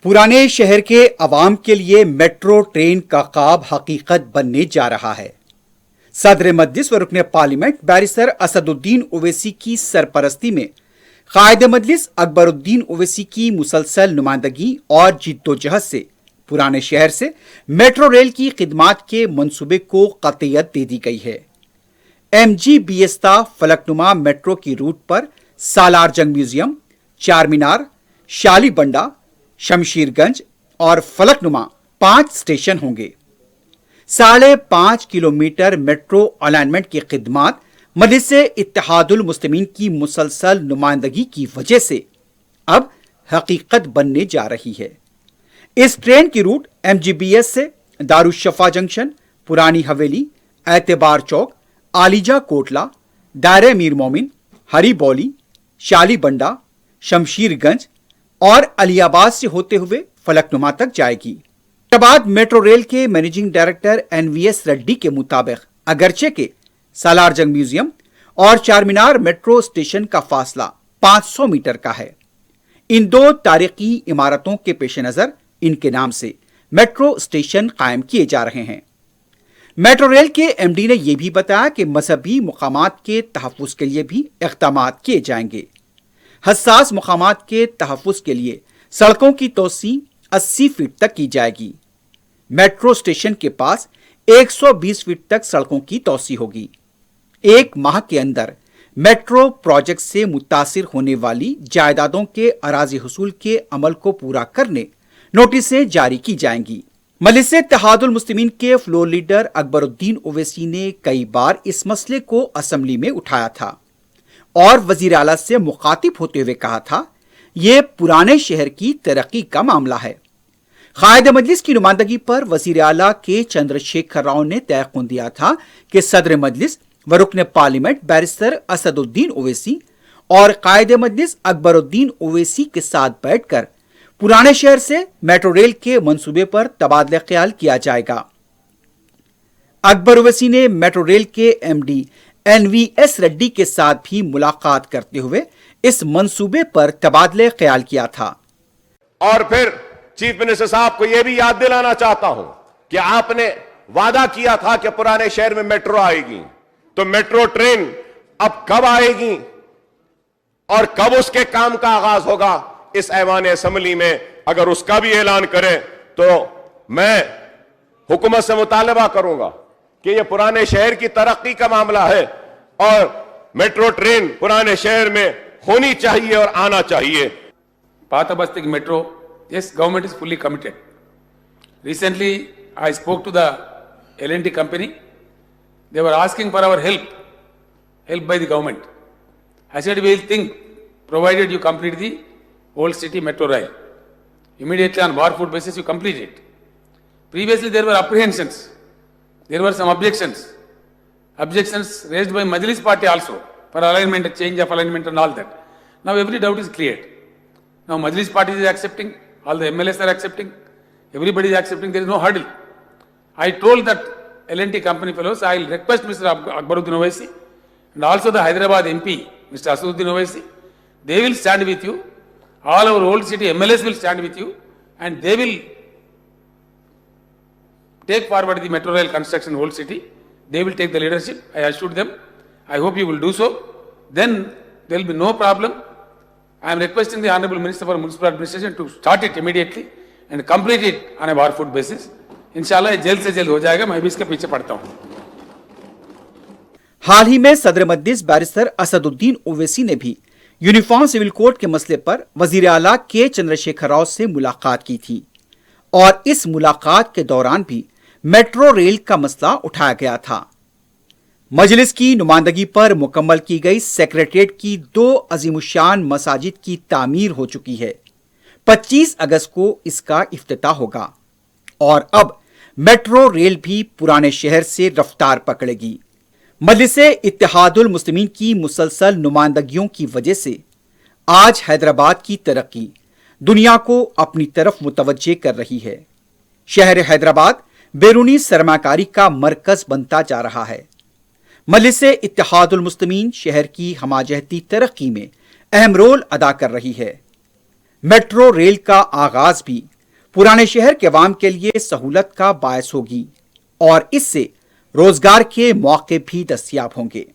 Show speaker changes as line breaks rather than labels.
पुराने शहर के अवाम के लिए मेट्रो ट्रेन का ख्वाब हकीकत बनने जा रहा है। सदर मजलिस व रुकन पार्लियामेंट बैरिस्टर असदुद्दीन ओवैसी की सरपरस्ती में कायद मजलिस अकबरुद्दीन ओवैसी की मुसलसल नुमाइंदगी और जिद्दोजहद से पुराने शहर से मेट्रो रेल की खिदमात के मंसूबे को कतईयत दे दी गई है। MGBS फलकनुमा मेट्रो की रूट पर सालार जंग म्यूजियम, चार मीनार, शाली बंडा, शमशीरगंज और फलकनुमा 5 स्टेशन होंगे। 5.5 किलोमीटर मेट्रो अलाइनमेंट की खिदमात मजलिस इत्तेहादुल मुस्लिमीन की मुसलसल नुमाइंदगी की वजह से अब हकीकत बनने जा रही है। इस ट्रेन की रूट MGBS से दारुशफा जंक्शन, पुरानी हवेली, एतबार चौक, आलीजा कोटला, दायरे मीर मोमिन, हरी बौली, शाली बंडा, शमशीरगंज और अलियाबाद से होते हुए फलकनुमा तक जाएगी। हैदराबाद मेट्रो रेल के मैनेजिंग डायरेक्टर NVS रेड्डी के मुताबिक अगरचे के सालार जंग म्यूजियम और चार मीनार मेट्रो स्टेशन का फासला 500 मीटर का है। इन 2 तारीखी इमारतों के पेश नजर इनके नाम से मेट्रो स्टेशन कायम किए जा रहे हैं। मेट्रो रेल के MD ने यह भी बताया कि मजहबी मुकामात के तहफ़्फ़ुज़ के लिए भी इक़दामात किए जाएंगे। हसास मुकामात के तहफ़्फ़ुज़ के लिए सड़कों की तोसी 80 फीट तक की जाएगी। मेट्रो स्टेशन के पास 120 फीट तक सड़कों की तोसी होगी। 1 माह के अंदर मेट्रो प्रोजेक्ट से मुतासिर होने वाली जायदादों के अराजी हुसूल के अमल को पूरा करने नोटिसें जारी की जाएंगी। मजलिस इत्तेहादुल मुस्लिमीन के फ्लोर लीडर अकबरुद्दीन ओवैसी ने कई बार इस मसले को असेंबली में उठाया था और वजीर आला से मुखातिब होते हुए कहा था, यह पुराने शहर की तरक्की का मामला है। कायद मजलिस की नुमाइंदगी पर वजीर आला के चंद्रशेखर राव ने तयक़ुन दिया था कि सदर मजलिस व रुकन पार्लियामेंट बैरिस्टर असदुद्दीन ओवैसी और कायद मजलिस अकबरुद्दीन ओवैसी के साथ बैठकर पुराने शहर से मेट्रो रेल के मंसूबे पर तबादला ख्याल किया जाएगा। अकबर ओवैसी ने मेट्रो रेल के MD NVS रेड्डी के साथ भी मुलाकात करते हुए इस मंसूबे पर तबादले ख्याल किया था।
और फिर चीफ मिनिस्टर साहब को यह भी याद दिलाना चाहता हूं कि आपने वादा किया था कि पुराने शहर में मेट्रो आएगी, तो मेट्रो ट्रेन अब कब आएगी और कब उसके काम का आगाज होगा, इस ऐवान असेंबली में अगर उसका भी ऐलान करें तो मैं हुकूमत से मुतालबा करूंगा कि यह पुराने शहर की तरक्की का मामला है और मेट्रो ट्रेन पुराने शहर में होनी चाहिए और आना चाहिए।
Patha Basti Metro, yes, government is fully committed. Recently, I spoke to the L&T company. They were asking for our help by the government. I said, we will think, provided you complete the Old City Metro Rail. Immediately on war food basis, you complete it. Previously, there were apprehensions. There were some objections raised by Majlis party also for alignment, change of alignment and all that. Now every doubt is cleared. Now Majlis party is accepting, all the MLAs are accepting, everybody is accepting, there is no hurdle. I told that L&T company fellows, I will request Mr. Akbaruddin Owaisi and also the Hyderabad MP, Mr. Assaduddin Owaisi, they will stand with you, all our old city MLAs will stand with you and they will take forward the metro rail construction in old city. They will take the leadership. I assured them. I hope you will do so. Then there will be no problem. I am requesting the Honorable Minister for Municipal Administration to start it immediately and complete it on a war food basis. इंशाल्लाह ये जल्द से जल्द हो जाएगा। मैं भी इसके पीछे पड़ता हूँ।
हाल ही में सदर मजलिस बैरिस्टर असदुद्दीन ओवैसी ने भी यूनिफॉर्म सिविल कोड के मसले पर वजीर आला के चंद्रशेखर राव से मुलाकात की थी और इस मुलाकात के दौरान भी मेट्रो रेल का मसला उठाया गया था। मजलिस की नुमाइंदगी पर मुकम्मल की गई सेक्रेटेरिएट की 2 अजीमुशान मसाजिद की तामीर हो चुकी है। 25 अगस्त को इसका इफ्तिताह होगा और अब मेट्रो रेल भी पुराने शहर से रफ्तार पकड़ेगी। मजलिस इत्तेहादुल मुस्लिमीन की मुसलसल नुमाइंदगियों की वजह से आज हैदराबाद की तरक्की दुनिया को अपनी तरफ मुतवज्जे कर रही है। शहर हैदराबाद बैरूनी सरमाकारी का मरकज बनता जा रहा है। मजलिस इत्तेहादुल मुस्लिमीन शहर की हमाजहती तरक्की में अहम रोल अदा कर रही है। मेट्रो रेल का आगाज भी पुराने शहर के आवाम के लिए सहूलत का बायस होगी और इससे रोजगार के मौके भी दस्तयाब होंगे।